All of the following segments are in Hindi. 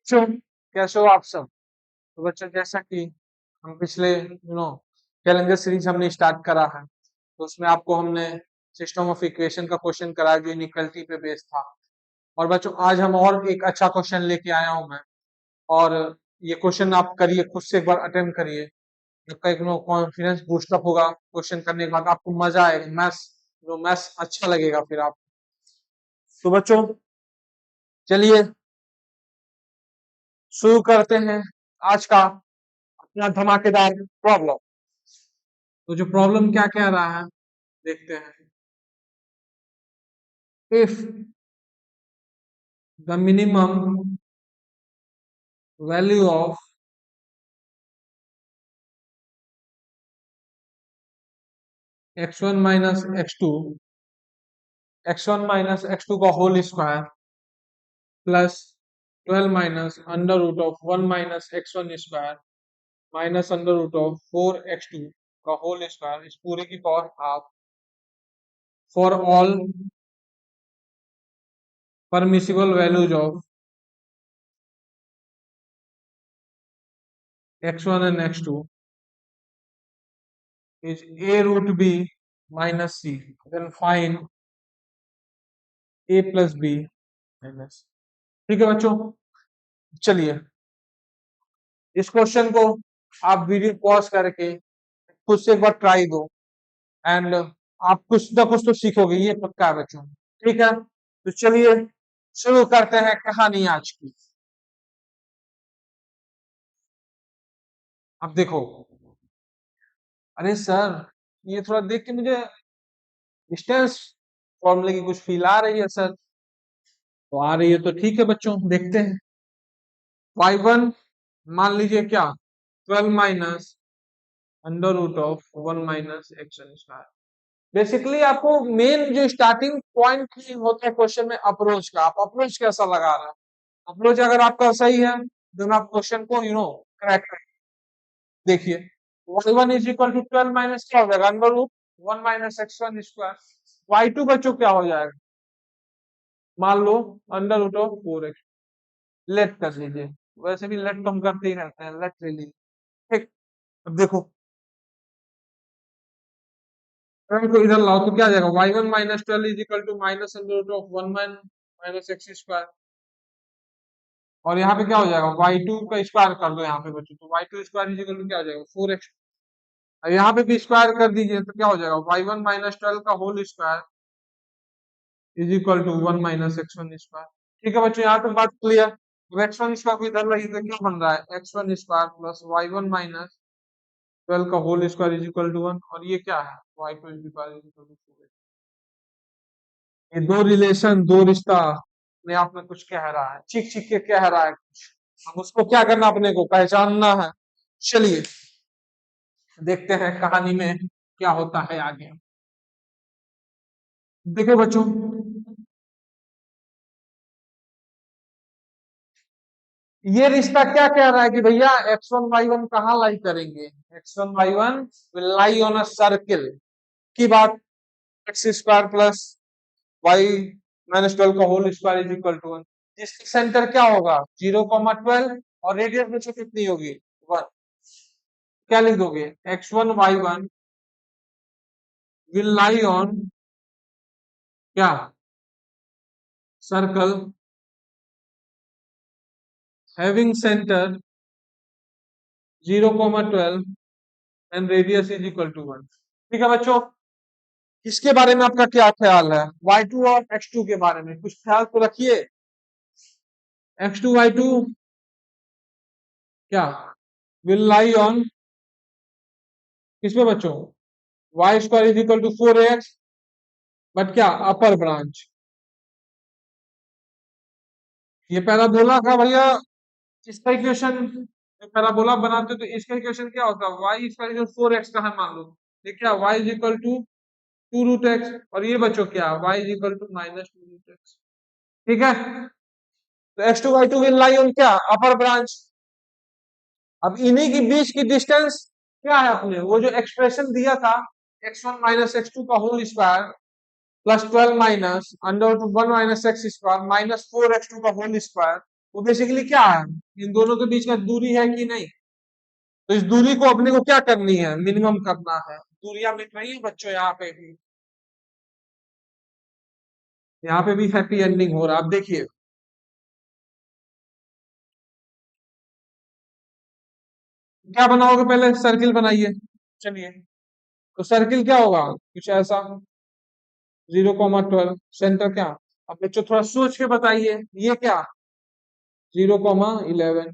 बच्चों कैसे हो आप सब। तो बच्चों जैसा कि हम पिछले कैलेंडर सीरीज हमने स्टार्ट करा है, तो उसमें आपको हमने सिस्टम ऑफ इक्वेशन का क्वेश्चन कराया जो इनइक्वालिटी पे बेस्ड था। और बच्चों आज हम और एक अच्छा क्वेश्चन लेके आया हूं मैं। और ये क्वेश्चन आप करिए, खुद से एक बार अटेम्प्ट करिए। आपका एक कॉन्फिडेंस बूस्टअप होगा, क्वेश्चन करने के बाद आपको मजा आएगा, मैथ्स अच्छा लगेगा फिर आप। तो बच्चों चलिए शुरू करते हैं आज का अपना धमाकेदार प्रॉब्लम। तो जो प्रॉब्लम क्या कह रहा है देखते हैं। If the minimum value of x1 minus x2 का whole square plus 12 minus under root of 1 minus x1 square minus under root of 4x2 का होल स्क्वायर इस पूरे की power half for all permissible values of x1 and x2 is a root b minus c, then find a plus b minus। ठीक है बच्चों, चलिए इस क्वेश्चन को आप वीडियो पॉज करके खुद से एक बार ट्राई दो एंड आप कुछ ना कुछ तो सीखोगे, ये पक्का है बच्चों। ठीक है, तो चलिए शुरू करते हैं कहानी आज की। अब देखो, अरे सर ये थोड़ा देख के मुझे डिस्टेंस फॉर्मूले की कुछ फील आ रही है सर। तो आ रही है तो ठीक है बच्चों, देखते हैं। y1 मान लीजिए क्या, 12 minus under root of 1 minus x1 square. Basically आपको मेन जो स्टार्टिंग पॉइंट होता है क्वेश्चन में अप्रोच का, आप अप्रोच कैसा लगा रहा है। अप्रोच अगर आपका सही है देन आप क्वेश्चन को क्रैक करेंगे। देखिए y1 is equal to 12 minus क्या हो जाएगा, under root 1 minus x1 square. y2 बच्चों क्या हो जाएगा, मान लो under root of 4x। Let कर लीजिए, वैसे भी लेट तो हम करते ही रहते हैं, लेट ले लीजिए। ठीक, अब देखो को इधर लाओ तो क्या आ जाएगा, y1 minus 12 is equal to minus under root of 1 minus x square. और यहाँ पे क्या हो जाएगा, y2 का स्क्वायर कर दो यहाँ पे बच्चों, तो y2 square is equal to क्या हो जाएगा 4x। और यहाँ पे भी स्क्वायर कर दीजिए तो क्या हो जाएगा, y1 माइनस 12 का whole square is equal to 1 minus x1 square. ठीक है बच्चों, यहाँ पे बात क्लियर। अब x1 स्क्वायर को इधर रही तो क्या बन रहा है, x1 square plus y1 minus 12 का whole square is equal to 1। और ये क्या है, y2 square is equal to 4x। ये दो रिलेशन, दो रिश्ता अपने आप में कुछ कह रहा है, चीख चीख के कह रहा है कुछ। अब उसको क्या करना, अपने को पहचानना है। चलिए देखते हैं कहानी में क्या होता है आगे। देखो बच्चों, ये रिश्ता क्या कह रहा है कि भैया x1 y1 कहाँ लाई करेंगे, x1 y1 will lie on a circle की बात। X square plus y minus 12 का whole square is equal to 1। जिसका सेंटर क्या होगा 0,12 और रेडियस में कितनी होगी 1। क्या लिख दोगे, x1 y1 will lie on क्या, circle having centre 0,12 and radius is equal to 1। ठीक है बच्चों, इसके बारे में आपका क्या ख्याल है, y2 और x2 के बारे में कुछ ख्याल तो रखिए। x2 y2 क्या विल लाई ऑन किसमें बच्चों, y square is equal to 4x, but क्या अपर ब्रांच। ये पैराबोला का भैया, इसका इक्वेशन पैराबोला बनाते हो तो इसका इक्वेशन क्या होता है, y स्क्वायर इज 4x का है मान लो। ये क्या y is equal to 2 root x, और ये बच्चों क्या y is equal to minus 2 root x. ठीक है, तो x2 y2 will lie on क्या अपर ब्रांच। अब इन्हीं के बीच की डिस्टेंस क्या है, अपने वो जो एक्सप्रेशन दिया था x1 माइनस x2 का whole square plus 12 minus under root 1 minus x square minus 4x2 का होल स्क्वायर वो बेसिकली क्या है, इन दोनों के बीच में दूरी है कि नहीं। तो इस दूरी को अपने को क्या करनी है, मिनिमम करना है। दूरियां मिट रही है बच्चों, यहाँ पे भी हैप्पी एंडिंग हो रहा है। आप देखिए, क्या बनाओगे, पहले सर्किल बनाइए। चलिए, तो सर्किल क्या होगा, कुछ ऐसा, 0,12 सेंटर क्या। अब बच्चों थोड़ा सोच के बताइए, ये क्या, 0,11,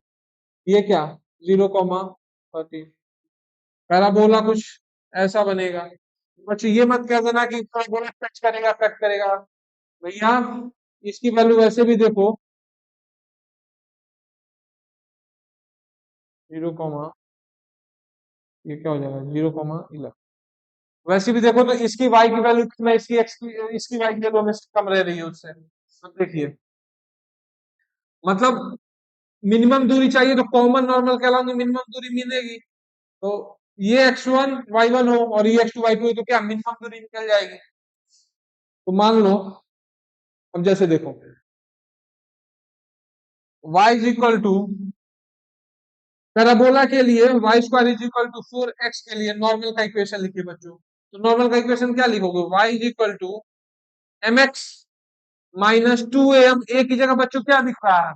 ये क्या, 0,13। पैराबोला कुछ ऐसा बनेगा। बच्चों ये मत कह देना कि पैराबोला टच करेगा कट करेगा, भैया इसकी वैल्यू वैसे भी देखो, 0, ये क्या हो जाएगा, 0,11। वैसे भी देखो तो इसकी y की वैल्यू कितना, इसकी x की, इसकी y की वैल्यू हमें कम रह रही है उससे। तो देखिए, मतलब मिनिमम दूरी चाहिए तो कॉमन नॉर्मल कहलाऊंगी, मिनिमम दूरी मिलेगी। तो ये x1 y1 हो और ये x2 y2 हो, तो क्या मिनिमम दूरी निकल जाएगी। तो मान लो, अब जैसे देखो, y is equal to, parabola के लिए y square is equal to 4x के लिए नॉर्मल का इक्वेशन लिखिए बच्चों। तो नॉर्मल का इक्वेशन क्या लिखोगे, y is equal to mx minus 2am। A की जगह बच्चों क्या दिख रहा है,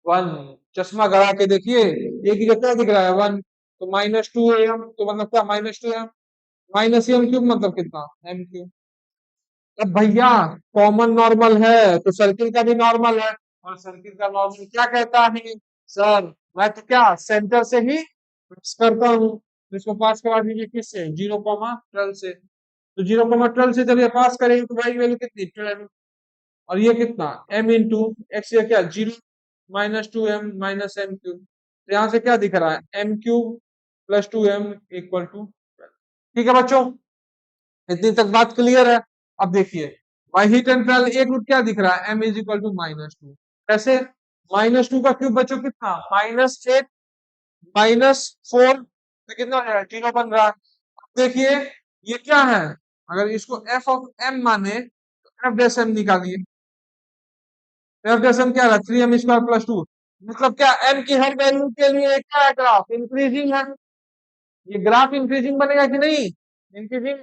1। चश्मा गड़ा के देखिए, ए की जगह क्या दिख रहा है, 1। तो -2am, तो मतलब क्या, -2m, माइनस एम क्यूब मतलब कितना, एम क्यूब। अब भैया कॉमन नॉर्मल है तो सर्किल का भी नॉर्मल है, और सर्किल का नॉर्मल क्या कहता है, सर मैं तो क्या सेंटर से ही पास करता हूँ। तो इसको पास करवा दीजिए किससे, 0,12 से। तो 0,12 से जब ये पास करेंगे तो वाई वैल्यू कितनी, 12। और ये कितना, m इंटू एक्स, ये क्या, 0 -2m - m क्यूब। तो यहाँ से क्या दिख रहा है, m cube plus 2m equal to. ठीक है बच्चों, इतनी तक बात क्लियर है। अब देखिए, बाई हीट एंड ट्वेल्व एक रूट क्या दिख रहा है, m इज इक्वल टू -2। कैसे, -2 का क्यूब बच्चों कितना, -8 -4, तो कितना हो जाएगा, 0 बन रहा है। अब देखिए, ये क्या है, अगर इसको f ऑफ m माने तो f डैश m निकालिए। f डैश m क्या है, 3m² प्लस 2। मतलब क्या, m की हर वैल्यू के लिए क्या है, ग्राफ इंक्रीजिंग है। ये ग्राफ इंक्रीजिंग बनेगा कि नहीं, इंक्रीजिंग,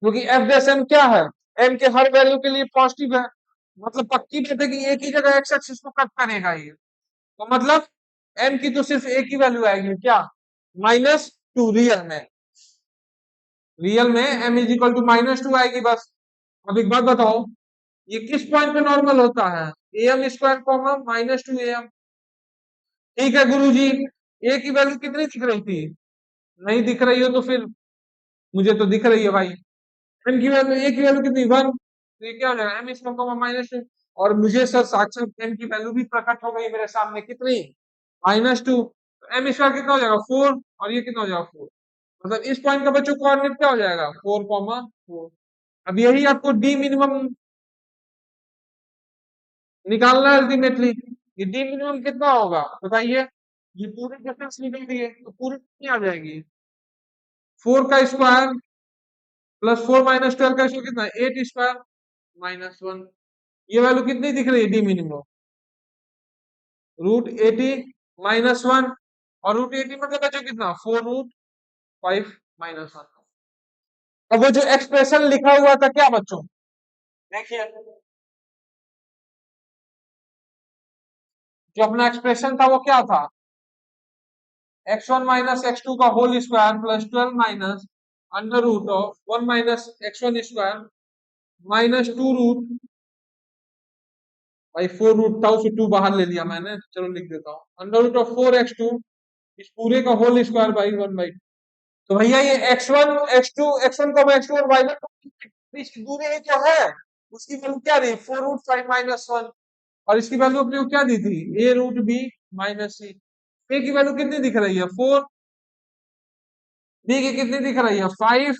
क्योंकि एफ डैश एम क्या है, एम के हर वैल्यू के लिए पॉजिटिव है। मतलब पक्की बात है कि एक ही जगह एक्स एक्सिस को कट करेगा ये। तो मतलब एम की तो सिर्फ एक ही वैल्यू आएगी, क्या, -2। रियल में एम इज इक्वल टू -2 आएगी बस। अब एक बात बताओ, ये किस पॉइंट पे नॉर्मल होता है, am² -2am। ठीक है गुरुजी, ए की वैल्यू कितनी दिख रही थी, नहीं दिख रही हो तो फिर, मुझे तो दिख रही है भाई, एम की वैल्यू, ए की वैल्यू कितनी, 1। तो ये क्या हो जाएगा, m², और मुझे सर साक्षात एम की वैल्यू भी प्रकट हो गई मेरे सामने, कितनी, -2। m² कितना हो जाएगा, 4, और ये कितना हो जाएगा, 4। मतलब इस पॉइंट का बच्चों कोऑर्डिनेट क्या हो जाएगा, 4,4। अब यही आपको डी मिनिमम निकालना है अल्टीमेटली। ये डी मिनिमम कितना होगा बताइए, ये पूरी डिफरेंस निकल रही है तो पूरी कितनी आ जाएगी, 4 का स्क्वायर प्लस 4 - 12 का स्क्वायर कितना, 8 स्क्वायर -1। ये वैल्यू कितनी दिख रही है, डी मिनिमम, √80 -1। और √80 मतलब बच्चों कितना, 4√5 -1। अब वो जो एक्सप्रेशन लिखा हुआ था क्या बच्चों, देखिए, जो अपना एक्सप्रेशन था वो क्या था, x1 - x2 का whole square plus 12 minus under root of 1 - x1 square -2 root, भाई 4 रूट था उसे 2 बाहर ले लिया मैंने, चलो लिख देता हूँ, अंडर रूट ऑफ 4x2 इस पूरे का होल स्क्वायर बाई 1/2। तो भैया ये x1 x2 x1 और y1 बीच की दूरी जो है उसकी वैल्यू क्या रही, 4√5 - 1। और इसकी वैल्यू अपने को क्या दी थी, a√b - c। a की वैल्यू कितनी दिख रही है, 4। b की कितनी दिख रही है, 5।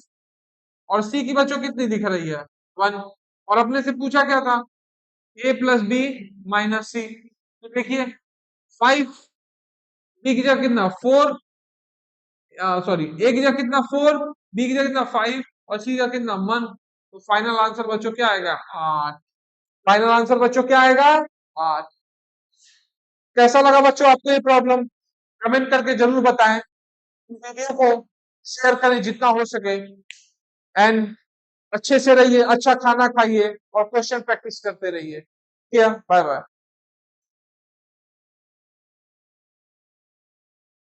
और c की बच्चों कितनी दिख रही है, 1। और अपने से पूछा क्या था, a प्लस बी माइनस सी। तो देखिए, 5, b की जगह कितना, 4, सॉरी, a की जगह कितना, 4, b की जगह कितना, 5, और c का कितना, 1। तो फाइनल आंसर बच्चों क्या आएगा, 8। फाइनल आंसर बच्चों क्या आएगा, 8। कैसा लगा बच्चों आपको ये प्रॉब्लम? कमेंट करके जरूर बताएं। वीडियो को शेयर करें जितना हो सके, एंड अच्छे से रहिए, अच्छा खाना खाइए और क्वेश्चन प्रैक्टिस करते रहिए। क्या, बाय बाय।